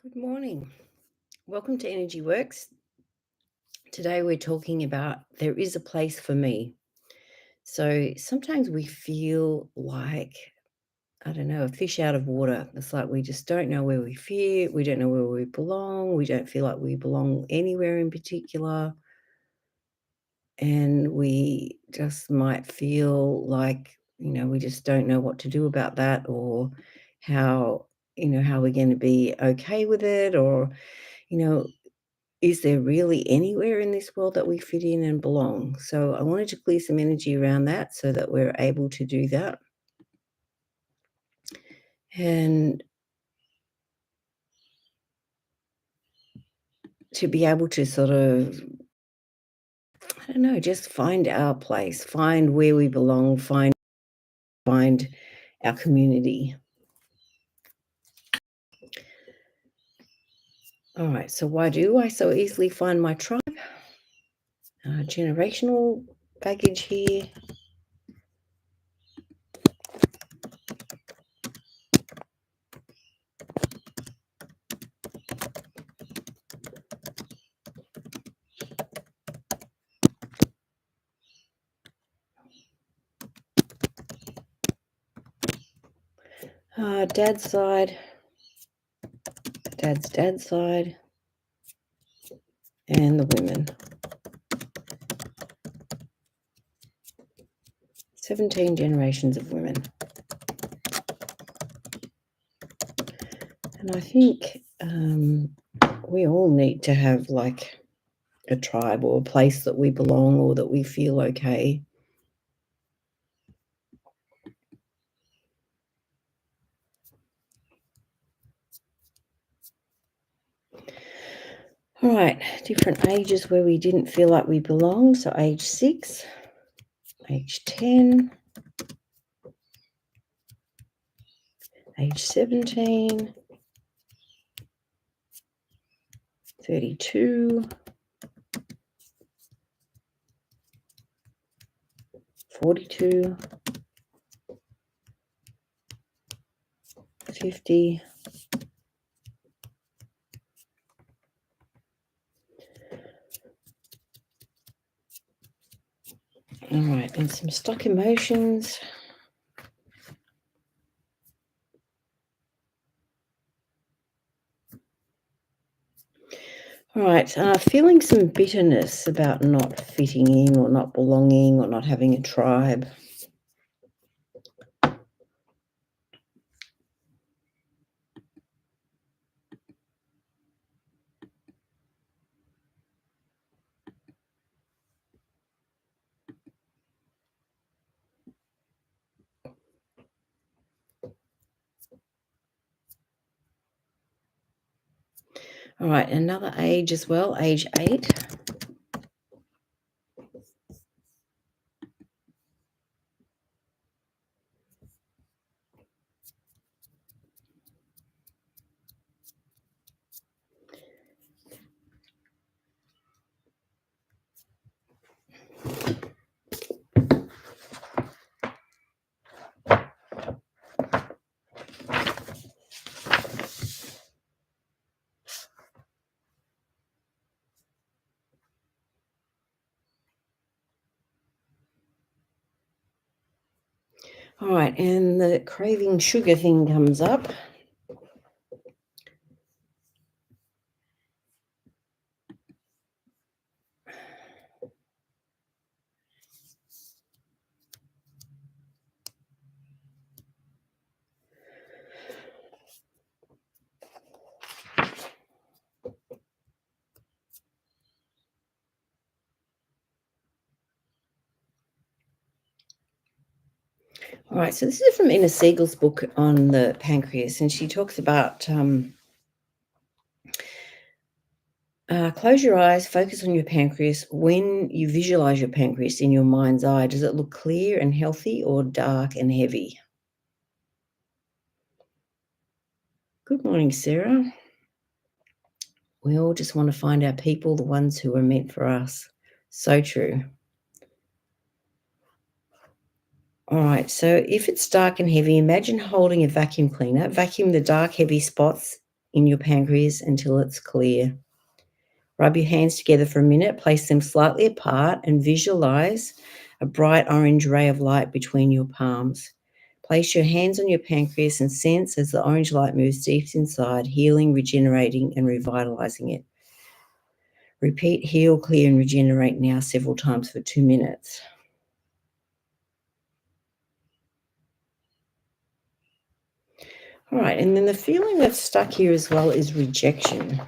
Good morning. Welcome to Energy Works. Today we're talking about there is a place for me. So sometimes we feel like, I don't know, a fish out of water. It's like we just don't know where we fit, we don't know where we belong, we don't feel like we belong anywhere in particular. And we just might feel like, we just don't know what to do about that or how, how we're going to be okay with it or, you know, is there really anywhere in this world that we fit in and belong? So I wanted to clear some energy around that so that we're able to do that. And to be able to sort of, I don't know, just find our place, find where we belong, find our community. All right, so why do I so easily find my tribe? Generational baggage here. Dad's side, dad's side, and the women. 17 generations of women. And I think we all need to have like a tribe or a place that we belong or that we feel okay. All right, different ages where we didn't feel like we belonged. So age 6, age 10, age 17, 32, 42, 50, all right, and some stuck emotions. All right, feeling some bitterness about not fitting in or not belonging or not having a tribe. All right, another age as well, age 8. All right, and the craving sugar thing comes up. All right, so this is from Ina Siegel's book on the pancreas, and she talks about close your eyes, focus on your pancreas. When you visualize your pancreas in your mind's eye, does it look clear and healthy or dark and heavy? Good morning, Sarah. We all just want to find our people, the ones who are meant for us. So true. All right, so if it's dark and heavy, imagine holding a vacuum cleaner, vacuum the dark, heavy spots in your pancreas until it's clear. Rub your hands together for a minute, place them slightly apart, and visualize a bright orange ray of light between your palms. Place your hands on your pancreas and sense as the orange light moves deep inside, healing, regenerating, and revitalizing it. Repeat heal, clear, and regenerate now several times for 2 minutes. All right, and then the feeling that's stuck here as well is rejection.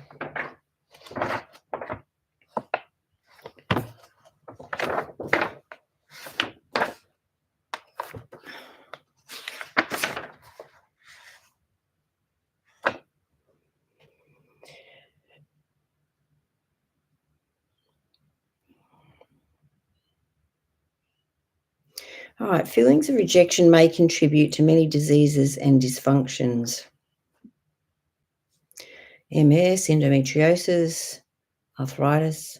All right, feelings of rejection may contribute to many diseases and dysfunctions. MS, endometriosis, arthritis.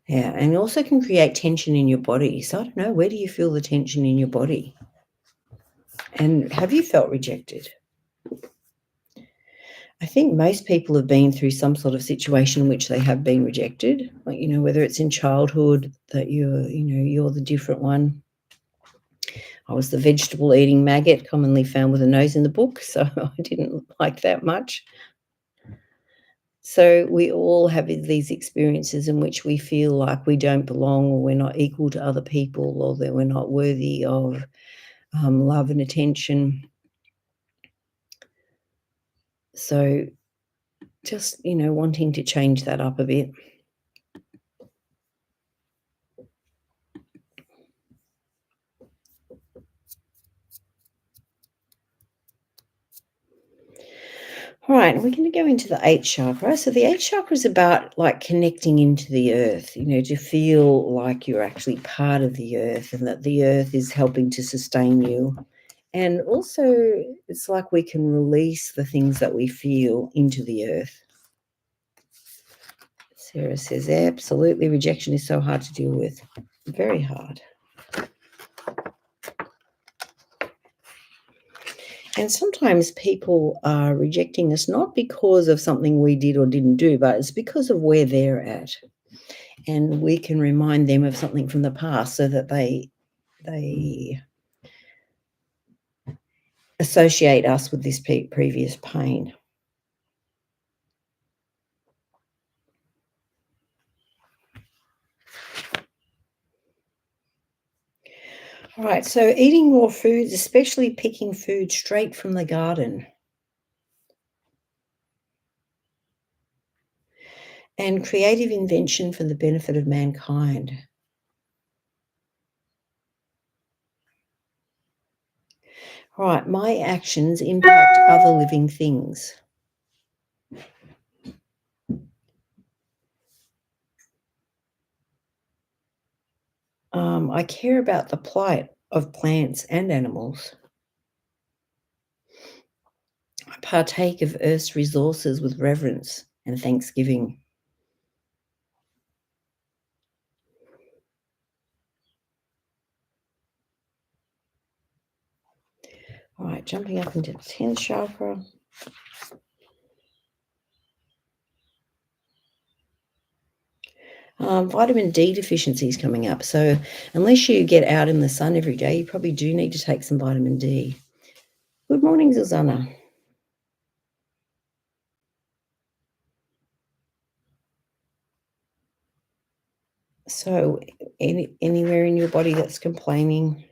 Yeah, and also can create tension in your body. So I don't know, where do you feel the tension in your body? And have you felt rejected? I think most people have been through some sort of situation in which they have been rejected. Like, whether it's in childhood that you're the different one. I was the vegetable eating maggot commonly found with a nose in the book, so I didn't like that much. So we all have these experiences in which we feel like we don't belong, or we're not equal to other people, or that we're not worthy of love and attention. So just, wanting to change that up a bit. All right, we're going to go into the eighth chakra. So the eighth chakra is about like connecting into the earth, to feel like you're actually part of the earth and that the earth is helping to sustain you. And also, it's like we can release the things that we feel into the earth. Sarah says, absolutely, rejection is so hard to deal with. Very hard. And sometimes people are rejecting us not because of something we did or didn't do, but it's because of where they're at. And we can remind them of something from the past so that they associate us with this previous pain. All right, so eating raw foods, especially picking food straight from the garden. And creative invention for the benefit of mankind. All right, my actions impact other living things. I care about the plight of plants and animals. I partake of Earth's resources with reverence and thanksgiving. All right, jumping up into the 10th chakra. Vitamin D deficiency is coming up. So unless you get out in the sun every day, you probably do need to take some vitamin D. Good morning, Susanna. So anywhere in your body that's complaining?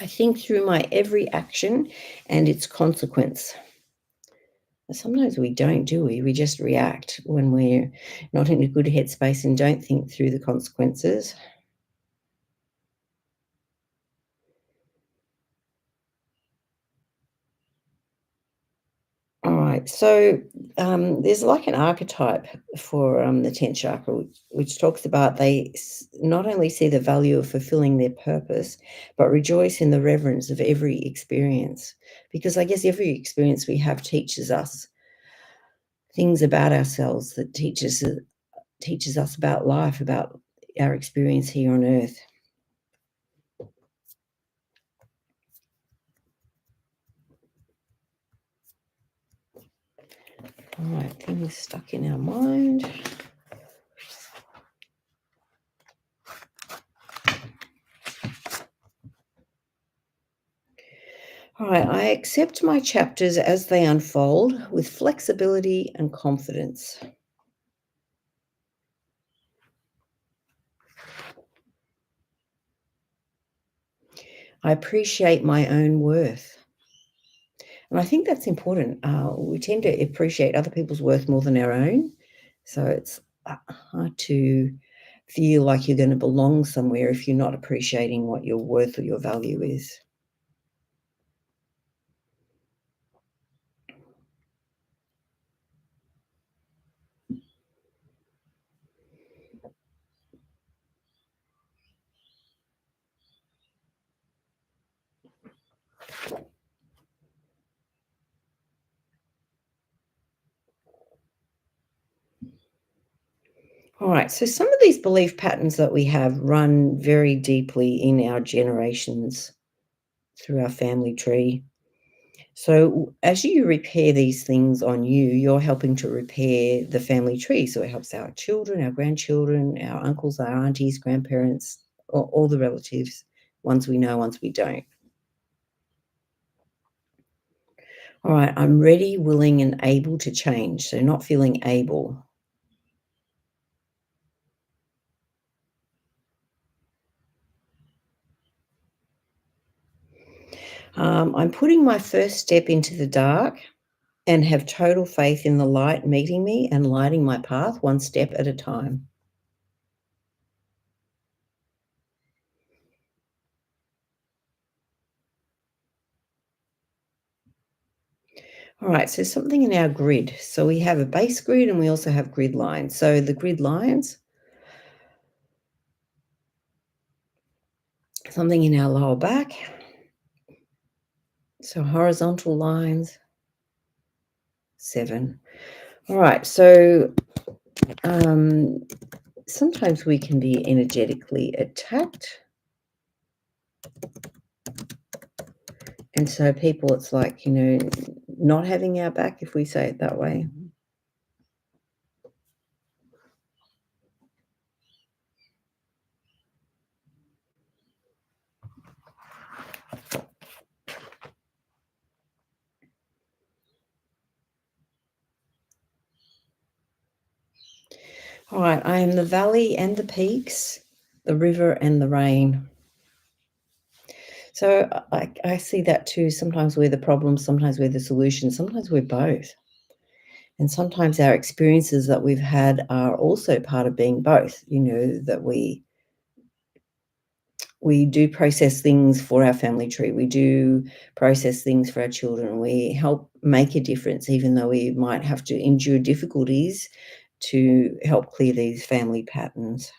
I think through my every action and its consequence. Sometimes we don't, do we? We just react when we're not in a good headspace and don't think through the consequences. All right, so there's like an archetype for the 10th chakra, which talks about they not only see the value of fulfilling their purpose, but rejoice in the reverence of every experience. Because I guess every experience we have teaches us things about ourselves that teaches us about life, about our experience here on earth. All right, things stuck in our mind. All right, I accept my chapters as they unfold with flexibility and confidence. I appreciate my own worth. And I think that's important. We tend to appreciate other people's worth more than our own. So it's hard to feel like you're going to belong somewhere if you're not appreciating what your worth or your value is. All right, so some of these belief patterns that we have run very deeply in our generations through our family tree. So as you repair these things on you, you're helping to repair the family tree. So it helps our children, our grandchildren, our uncles, our aunties, grandparents, all the relatives, ones we know, ones we don't. All right, I'm ready, willing, and able to change. So not feeling able. I'm putting my first step into the dark and have total faith in the light meeting me and lighting my path one step at a time. All right, so something in our grid. So we have a base grid and we also have grid lines. So the grid lines, something in our lower back. So horizontal lines, 7. All right, so um, sometimes we can be energetically attacked. And so people, it's like, not having our back, if we say it that way. All right, I am the valley and the peaks, the river and the rain. So I see that too. Sometimes we're the problem, sometimes we're the solution, sometimes we're both. And sometimes our experiences that we've had are also part of being both, that we do process things for our family tree. We do process things for our children. We help make a difference, even though we might have to endure difficulties to help clear these family patterns.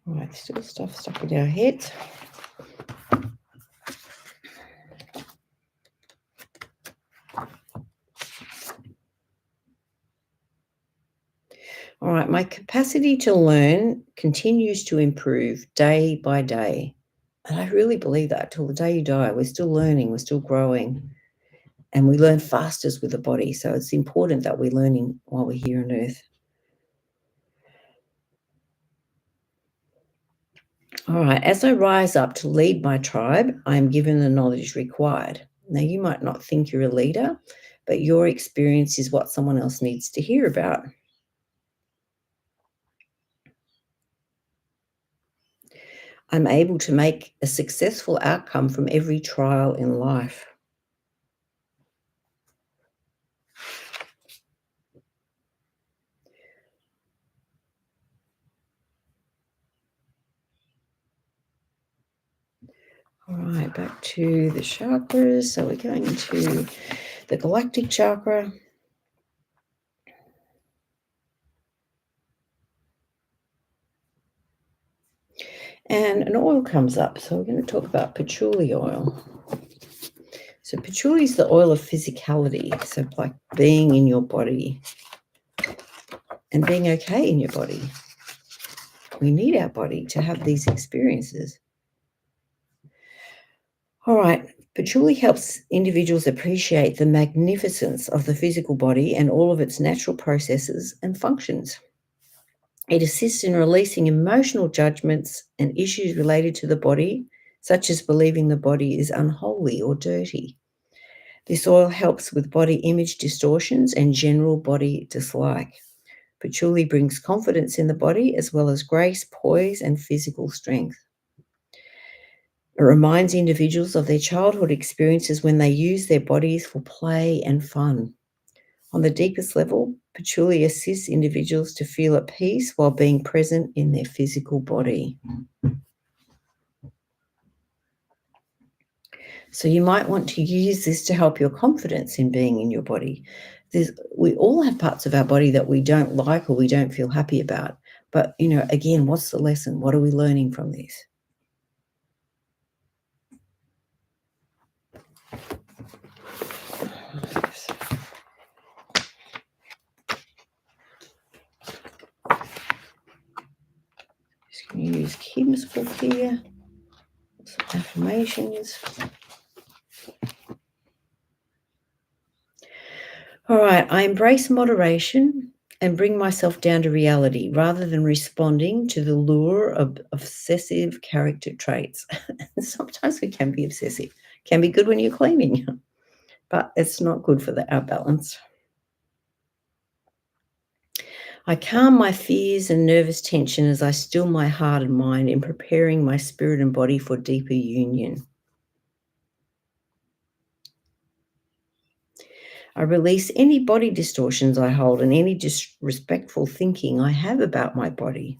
All right, still stuff stuck in our heads. All right, my capacity to learn continues to improve day by day. And I really believe that till the day you die, we're still learning, we're still growing, and we learn fastest with the body. So it's important that we're learning while we're here on earth. All right, as I rise up to lead my tribe, I am given the knowledge required. Now, you might not think you're a leader, but your experience is what someone else needs to hear about. I'm able to make a successful outcome from every trial in life. All right, back to the chakras. So we're going into the galactic chakra. And an oil comes up. So we're going to talk about patchouli oil. So patchouli is the oil of physicality. So like being in your body and being okay in your body. We need our body to have these experiences. All right. Patchouli helps individuals appreciate the magnificence of the physical body and all of its natural processes and functions. It assists in releasing emotional judgments and issues related to the body, such as believing the body is unholy or dirty. This oil helps with body image distortions and general body dislike. Patchouli brings confidence in the body as well as grace, poise, and physical strength. It reminds individuals of their childhood experiences when they use their bodies for play and fun. On the deepest level, patchouli assists individuals to feel at peace while being present in their physical body. So you might want to use this to help your confidence in being in your body. We all have parts of our body that we don't like or we don't feel happy about. But, again, what's the lesson? What are we learning from this? Just going to use Kim's book here. Some affirmations. All right, I embrace moderation and bring myself down to reality rather than responding to the lure of obsessive character traits. Sometimes we can be obsessive. Can be good when you're cleaning, but it's not good for our balance. I calm my fears and nervous tension as I still my heart and mind in preparing my spirit and body for deeper union. I release any body distortions I hold and any disrespectful thinking I have about my body.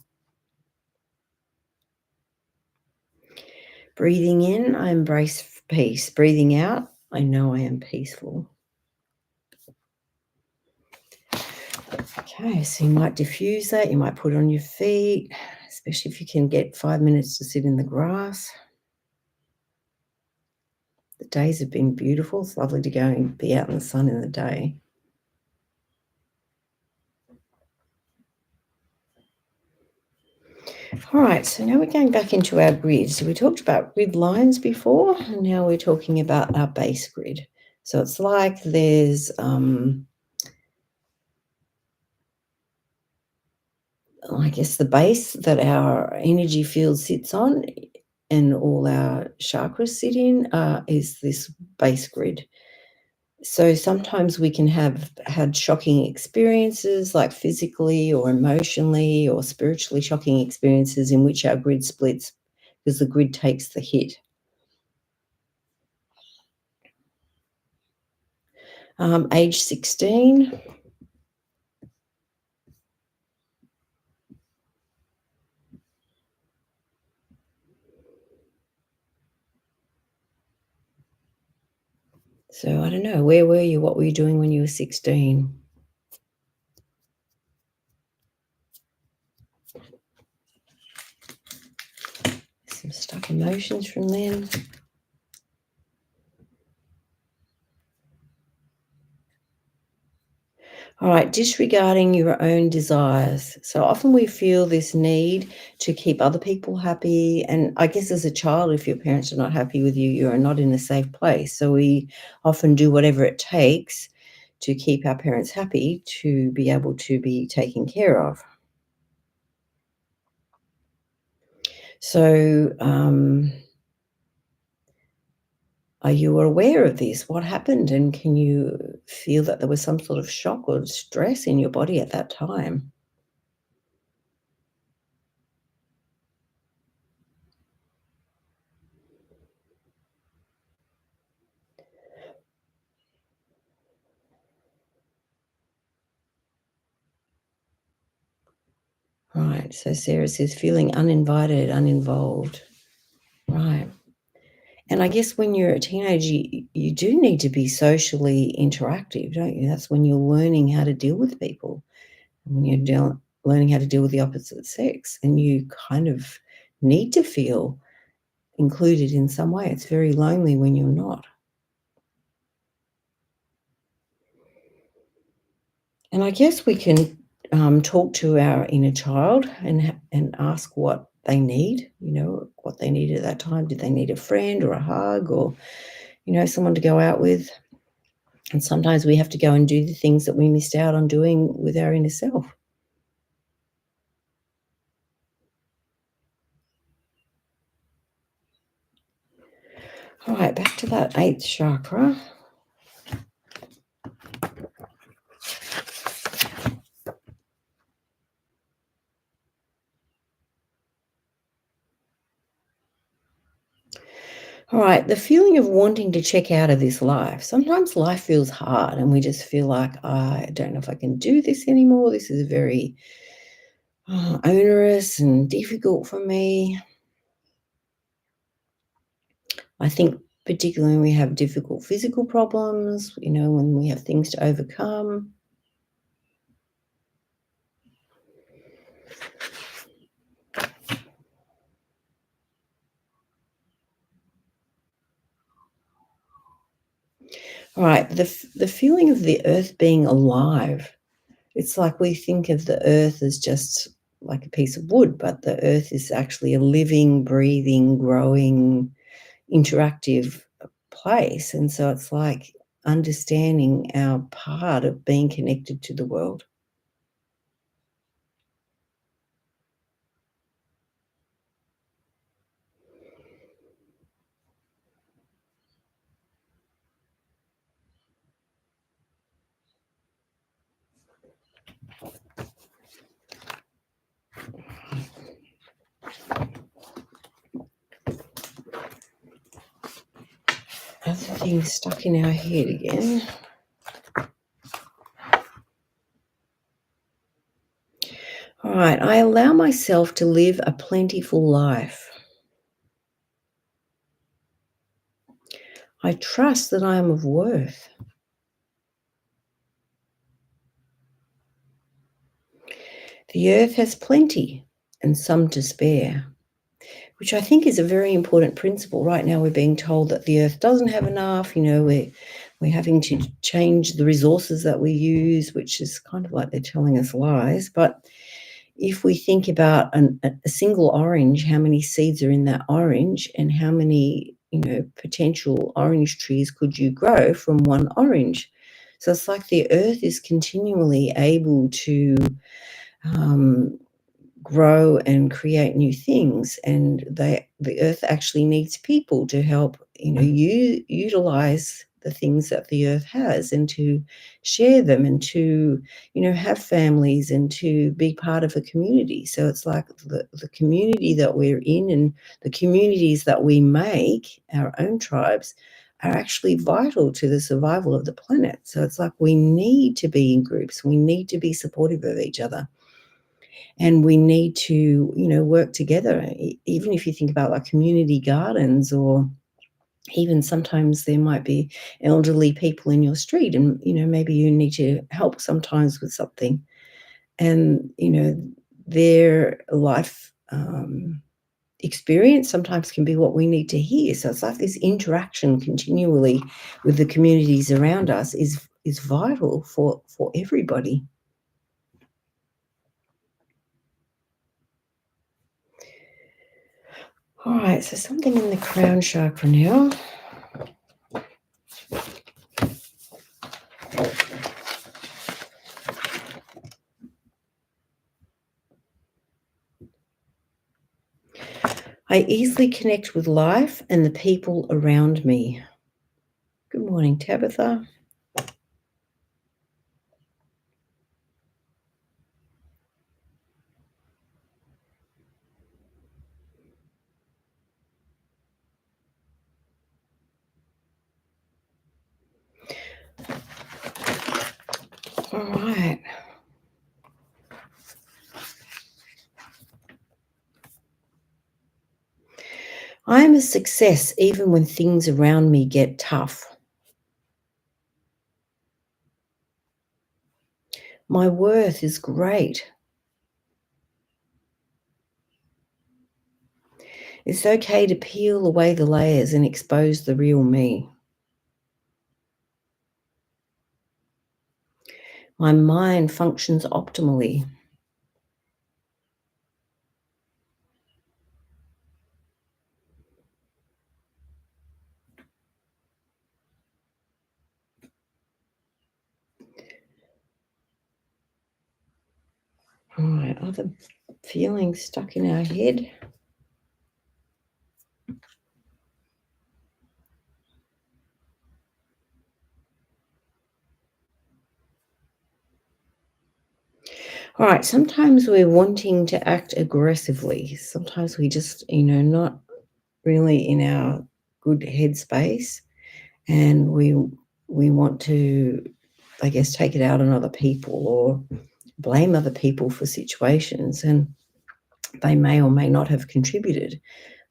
Breathing in, I embrace peace. Breathing out, I know I am peaceful. Okay, so you might diffuse that. You might put it on your feet, especially if you can get 5 minutes to sit in the grass. The days have been beautiful. It's lovely to go and be out in the sun in the day. All right, so now we're going back into our grid. So we talked about grid lines before, and now we're talking about our base grid. So it's like there's I guess the base that our energy field sits on and all our chakras sit in is this base grid. So sometimes we can have had shocking experiences, like physically or emotionally or spiritually shocking experiences in which our grid splits because the grid takes the hit. Age 16. So I don't know, where were you? What were you doing when you were 16? Some stuck emotions from then. All right, disregarding your own desires. So often we feel this need to keep other people happy. And I guess as a child, if your parents are not happy with you, you are not in a safe place. So we often do whatever it takes to keep our parents happy to be able to be taken care of. So, are you aware of this? What happened? And can you feel that there was some sort of shock or stress in your body at that time? Right. So Sarah says feeling uninvited, uninvolved. Right. And I guess when you're a teenager, you do need to be socially interactive, don't you? That's when you're learning how to deal with people, when you're learning how to deal with the opposite sex, and you kind of need to feel included in some way. It's very lonely when you're not. And I guess we can talk to our inner child and ask what they need, what they need at that time. Did they need a friend or a hug or, someone to go out with? And sometimes we have to go and do the things that we missed out on doing with our inner self. All right, back to that eighth chakra. All right, the feeling of wanting to check out of this life. Sometimes life feels hard and we just feel like, I don't know if I can do this anymore. This is very onerous and difficult for me. I think particularly when we have difficult physical problems, when we have things to overcome. All right, the feeling of the earth being alive. It's like we think of the earth as just like a piece of wood, but the earth is actually a living, breathing, growing, interactive place. And so it's like understanding our part of being connected to the world. Other things stuck in our head again. All right, I allow myself to live a plentiful life. I trust that I am of worth. The earth has plenty and some to spare, which I think is a very important principle. Right now, we're being told that the earth doesn't have enough. We're having to change the resources that we use, which is kind of like they're telling us lies. But if we think about a single orange, how many seeds are in that orange, and how many potential orange trees could you grow from one orange? So it's like the earth is continually able to um, grow and create new things, and the earth actually needs people to help utilize the things that the earth has, and to share them, and to have families, and to be part of a community. So it's like the community that we're in, and the communities that we make, our own tribes, are actually vital to the survival of the planet. So it's like we need to be in groups, we need to be supportive of each other, and we need to work together. Even if you think about like community gardens, or even sometimes there might be elderly people in your street, and maybe you need to help sometimes with something, and their life experience sometimes can be what we need to hear. So it's like this interaction continually with the communities around us is vital for everybody. All right, so something in the crown chakra now. I easily connect with life and the people around me. Good morning, Tabitha. All right. I am a success even when things around me get tough. My worth is great. It's okay to peel away the layers and expose the real me. My mind functions optimally. All right, other feelings stuck in our head. All right, sometimes we're wanting to act aggressively. Sometimes we just, not really in our good headspace, and we want to, I guess, take it out on other people or blame other people for situations, and they may or may not have contributed.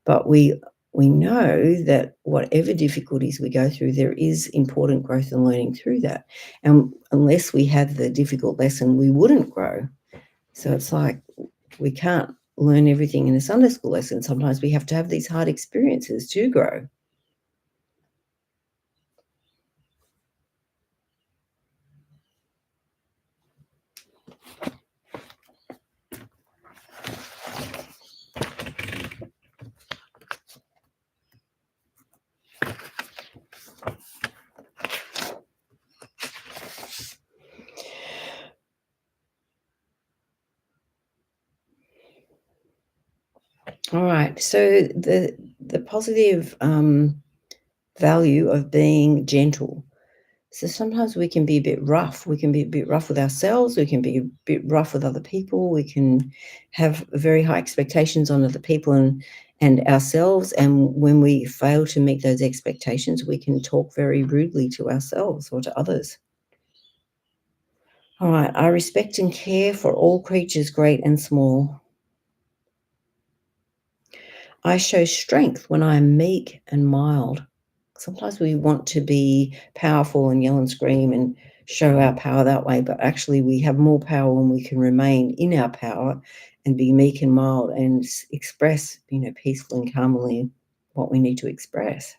But we know that whatever difficulties we go through, there is important growth and learning through that. And unless we had the difficult lesson, we wouldn't grow. So it's like we can't learn everything in a Sunday school lesson. Sometimes we have to have these hard experiences to grow. All right. So the positive value of being gentle. So sometimes we can be a bit rough. We can be a bit rough with ourselves. We can be a bit rough with other people. We can have very high expectations on other people and ourselves. And when we fail to meet those expectations, we can talk very rudely to ourselves or to others. All right. I respect and care for all creatures, great and small. I show strength when I am meek and mild. Sometimes we want to be powerful and yell and scream and show our power that way, but actually we have more power when we can remain in our power and be meek and mild and express, peacefully and calmly what we need to express.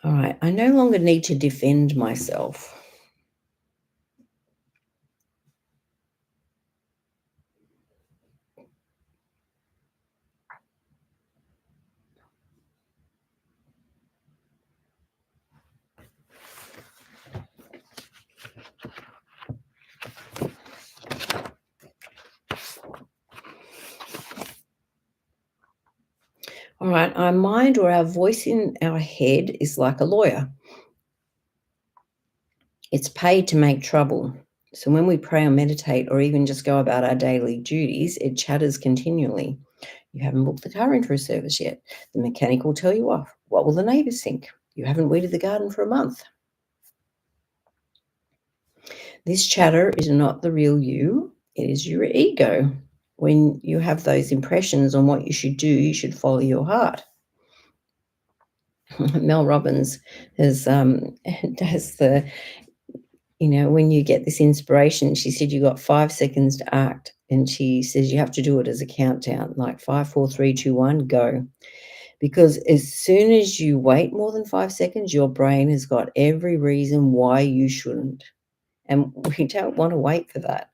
All right, I no longer need to defend myself. All right, our mind or our voice in our head is like a lawyer. It's paid to make trouble. So when we pray or meditate or even just go about our daily duties, it chatters continually. You haven't booked the car in for a service yet. The mechanic will tell you off. What will the neighbours think? You haven't weeded the garden for a month. This chatter is not the real you. It is your ego. When you have those impressions on what you should do, you should follow your heart. Mel Robbins has does the when you get this inspiration, she said you got 5 seconds to act, and she says you have to do it as a countdown, like 5, 4, 3, 2, 1, go. Because as soon as you wait more than 5 seconds, your brain has got every reason why you shouldn't, and we don't wanna wait for that.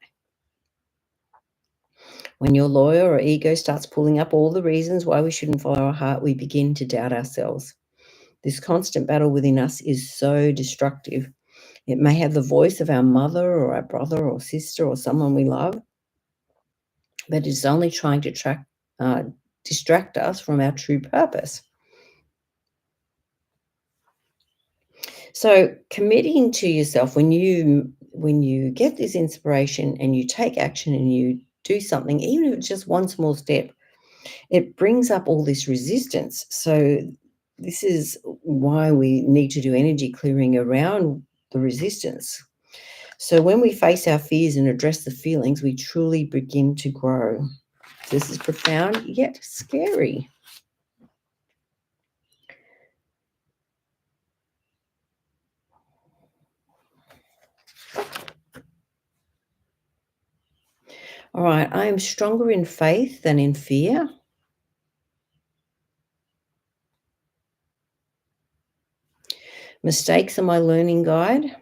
When your lawyer or ego starts pulling up all the reasons why we shouldn't follow our heart, we begin to doubt ourselves. This constant battle within us is so destructive. It may have the voice of our mother or our brother or sister or someone we love, but it's only trying to uh, distract us from our true purpose. So committing to yourself when you get this inspiration and you take action and you do something, even if it's just one small step, it brings up all this resistance. So this is why we need to do energy clearing around the resistance. So when we face our fears and address the feelings, we truly begin to grow. This is profound yet scary. All right, I am stronger in faith than in fear. Mistakes are my learning guide.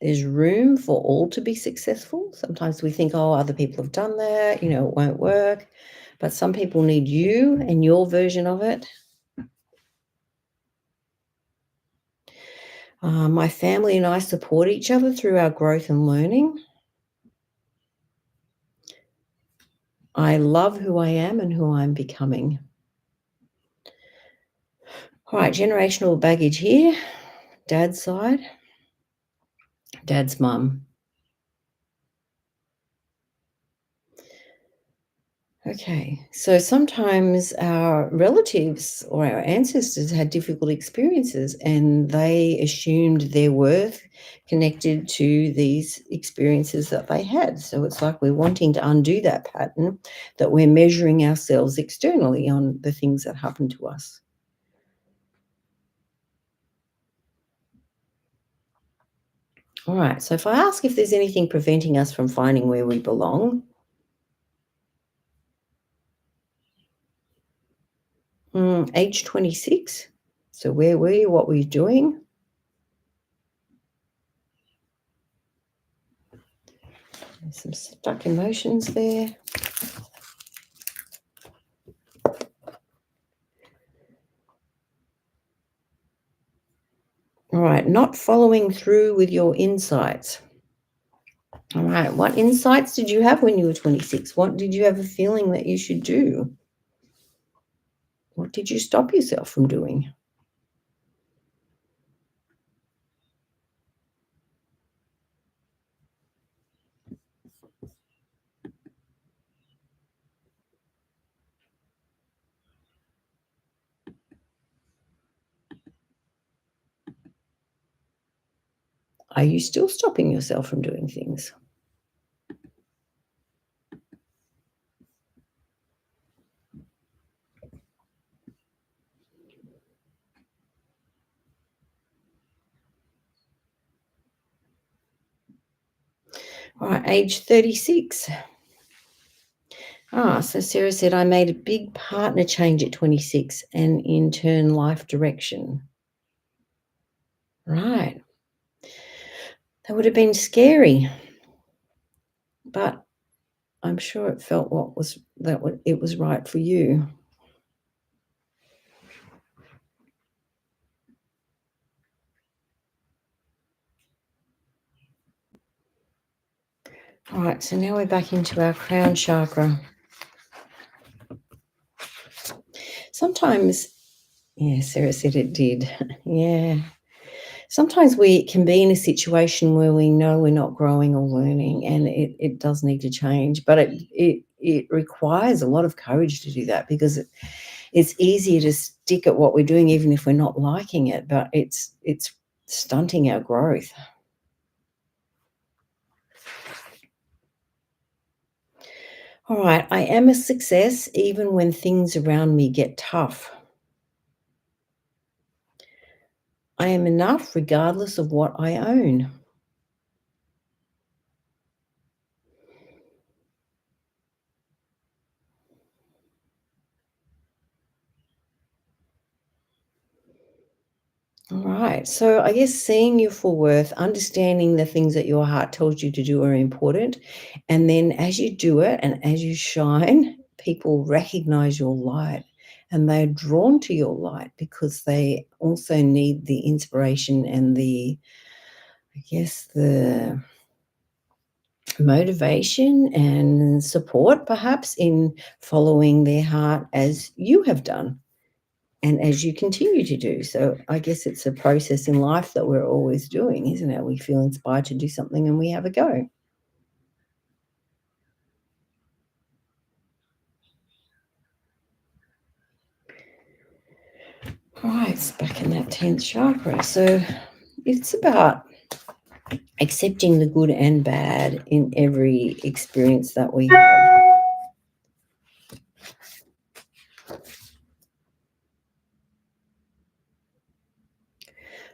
There's room for all to be successful. Sometimes we think, oh, other people have done that, it won't work. But some people need you and your version of it. My family and I support each other through our growth and learning. I love who I am and who I'm becoming. All right, generational baggage here. Dad's side, dad's mum. Okay, so sometimes our relatives or our ancestors had difficult experiences and they assumed their worth connected to these experiences that they had. So it's like we're wanting to undo that pattern, that we're measuring ourselves externally on the things that happen to us. All right, so if I ask if there's anything preventing us from finding where we belong, age 26. So where were you? What were you doing? There's some stuck emotions there. All right, not following through with your insights. All right, what insights did you have when you were 26? What did you have a feeling that you should do? What did you stop yourself from doing? Are you still stopping yourself from doing things? All right, age 36. So Sarah said, I made a big partner change at 26 and in turn life direction. Right. That would have been scary, but I'm sure it felt it was right for you. All right, so now we're back into our crown chakra. Sometimes, yeah, Sarah said it did. Yeah. Sometimes we can be in a situation where we know we're not growing or learning and it does need to change, but it requires a lot of courage to do that because it's easier to stick at what we're doing even if we're not liking it, but it's stunting our growth. All right, I am a success even when things around me get tough. I am enough regardless of what I own. All right. So I guess seeing your full worth, understanding the things that your heart tells you to do are important. And then as you do it and as you shine, people recognize your light and they're drawn to your light because they also need the inspiration and the motivation and support perhaps in following their heart as you have done and as you continue to do. So I guess it's a process in life that we're always doing, isn't it? We feel inspired to do something and we have a go. Right, it's back in that 10th chakra. So it's about accepting the good and bad in every experience that we have.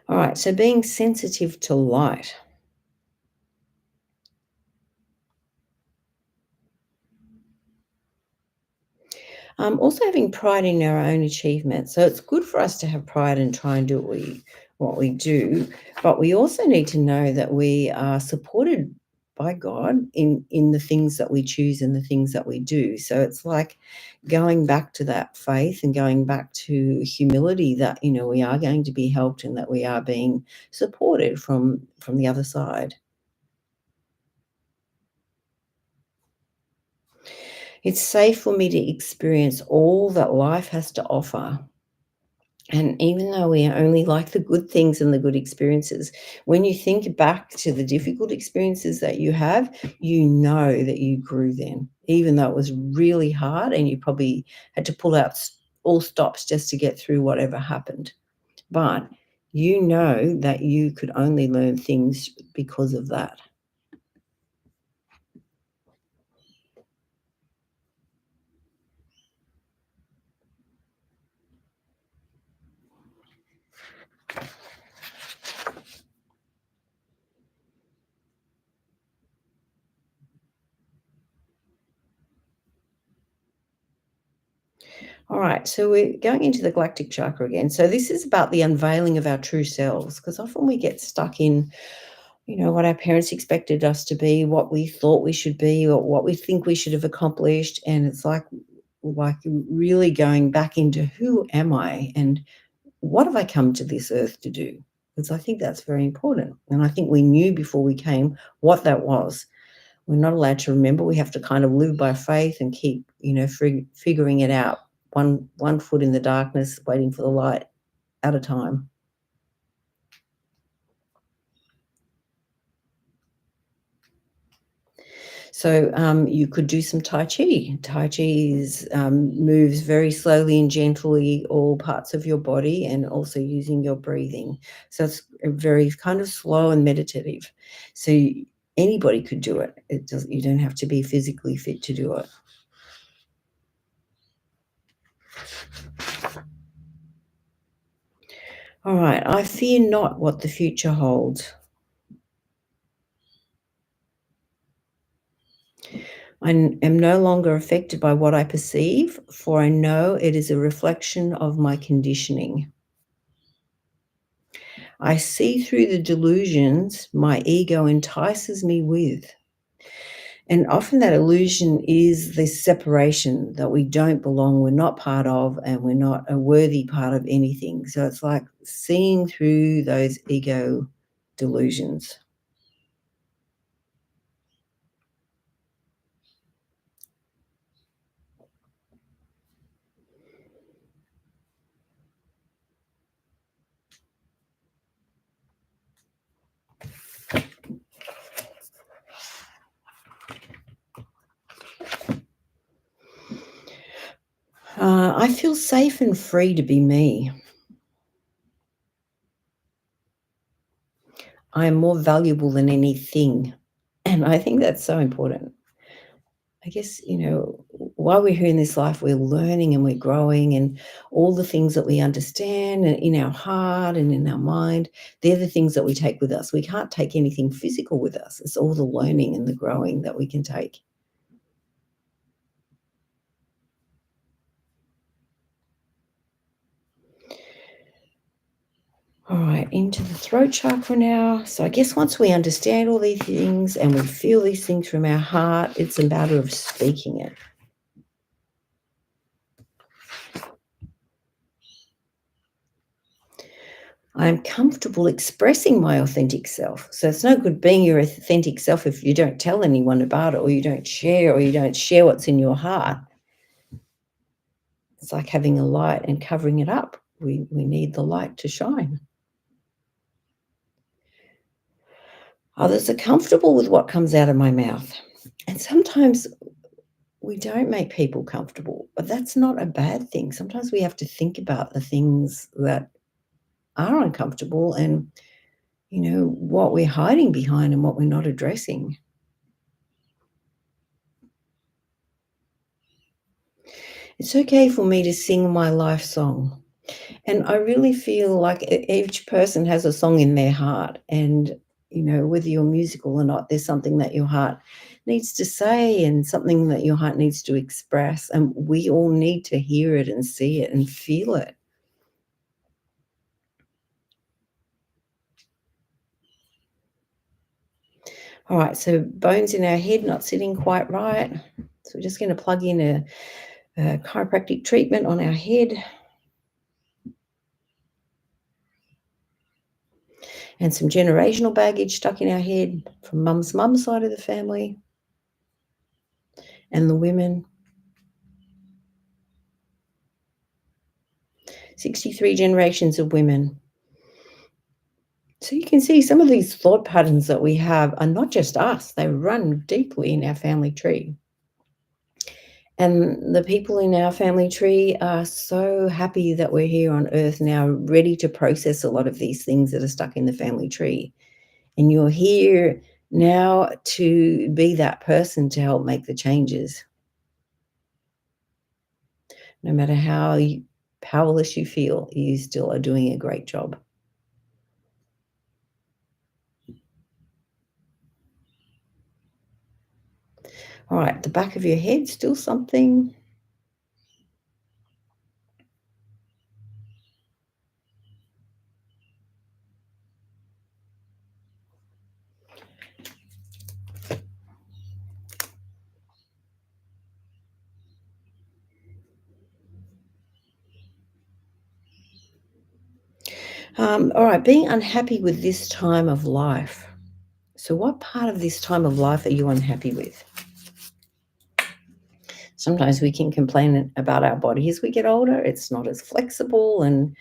All right, so being sensitive to light. Also having pride in our own achievements. So it's good for us to have pride and try and do what we do, but we also need to know that we are supported by God in the things that we choose and the things that we do. So it's like going back to that faith and going back to humility that we are going to be helped and that we are being supported from the other side. It's safe for me to experience all that life has to offer. And even though we only like the good things and the good experiences, when you think back to the difficult experiences that you have, you know that you grew then, even though it was really hard and you probably had to pull out all stops just to get through whatever happened. But you know that you could only learn things because of that. All right, so we're going into the galactic chakra again. So this is about the unveiling of our true selves, because often we get stuck in what our parents expected us to be, what we thought we should be, or what we think we should have accomplished. And it's like really going back into who am I and what have I come to this earth to do? Because I think that's very important. And I think we knew before we came what that was. We're not allowed to remember. We have to kind of live by faith and keep, figuring it out one foot in the darkness, waiting for the light at a time. So you could do some Tai Chi. Tai Chi moves very slowly and gently all parts of your body and also using your breathing. So it's a very kind of slow and meditative. So anybody could do it. You don't have to be physically fit to do it. All right. I fear not what the future holds. Am no longer affected by what I perceive, for I know it is a reflection of my conditioning. I see through the delusions my ego entices me with. And often that illusion is this separation that we don't belong, we're not part of, and we're not a worthy part of anything. So it's like seeing through those ego delusions. I feel safe and free to be me. I am more valuable than anything. And I think that's so important. I guess, while we're here in this life, we're learning and we're growing, and all the things that we understand and in our heart and in our mind, they're the things that we take with us. We can't take anything physical with us. It's all the learning and the growing that we can take. All right, into the throat chakra now. So I guess once we understand all these things and we feel these things from our heart, it's a matter of speaking it. I'm comfortable expressing my authentic self. So it's no good being your authentic self if you don't tell anyone about it, or you don't share what's in your heart. It's like having a light and covering it up. We need the light to shine. Others are comfortable with what comes out of my mouth. And sometimes we don't make people comfortable, but that's not a bad thing. Sometimes we have to think about the things that are uncomfortable and, what we're hiding behind and what we're not addressing. It's okay for me to sing my life song. And I really feel like each person has a song in their heart. And whether you're musical or not, there's something that your heart needs to say and something that your heart needs to express. And we all need to hear it and see it and feel it. All right, so bones in our head not sitting quite right. So we're just going to plug in a chiropractic treatment on our head. And some generational baggage stuck in our head from mum's side of the family and the women. 63 generations of women. So you can see some of these thought patterns that we have are not just us, they run deeply in our family tree. And the people in our family tree are so happy that we're here on earth now, ready to process a lot of these things that are stuck in the family tree. And you're here now to be that person to help make the changes. No matter how powerless you feel, you still are doing a great job. All right, the back of your head, still something. All right, being unhappy with this time of life. So, what part of this time of life are you unhappy with? Sometimes we can complain about our body as we get older. It's not as flexible and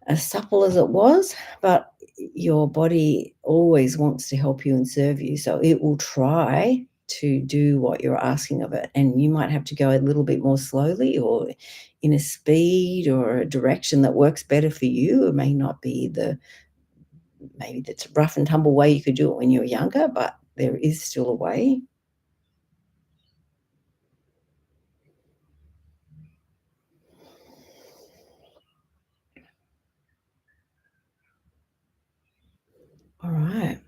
as supple as it was, but your body always wants to help you and serve you. So, it will try to do what you're asking of it. And you might have to go a little bit more slowly or in a speed or a direction that works better for you. It may not be maybe that's rough and tumble way you could do it when you were younger, but there is still a way. All right.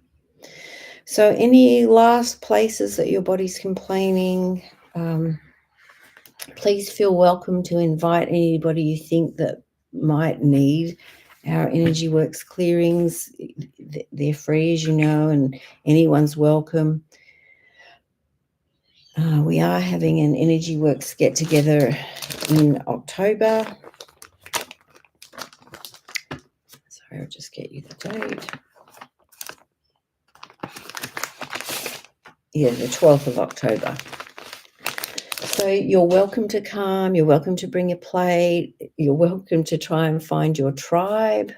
So, any last places that your body's complaining? Um, please feel welcome to invite anybody you think that might need our Energy Works clearings. They're free, as you know, and anyone's welcome. We are having an Energy Works get together in October. Sorry, I'll just get you the date. Yeah, the 12th of October. So you're welcome to come. You're welcome to bring a plate. You're welcome to try and find your tribe.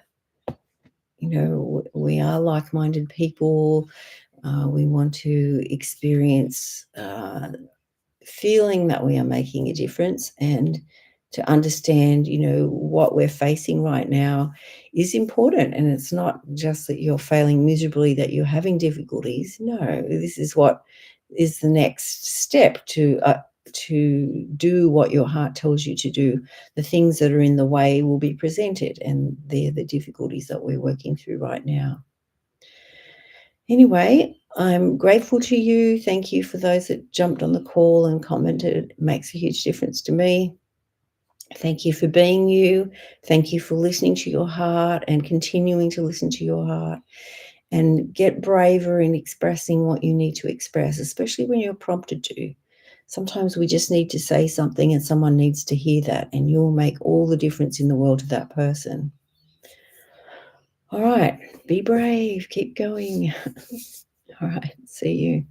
We are like-minded people. We want to experience feeling that we are making a difference, and to understand, what we're facing right now is important. And it's not just that you're failing miserably, that you're having difficulties. No, this is what is the next step to do what your heart tells you to do. The things that are in the way will be presented, and they're the difficulties that we're working through right now. Anyway, I'm grateful to you. Thank you for those that jumped on the call and commented. It makes a huge difference to me. Thank you for being you. Thank you for listening to your heart and continuing to listen to your heart. And get braver in expressing what you need to express, especially when you're prompted to. Sometimes we just need to say something and someone needs to hear that, and you'll make all the difference in the world to that person. All right, be brave, keep going. All right, see you.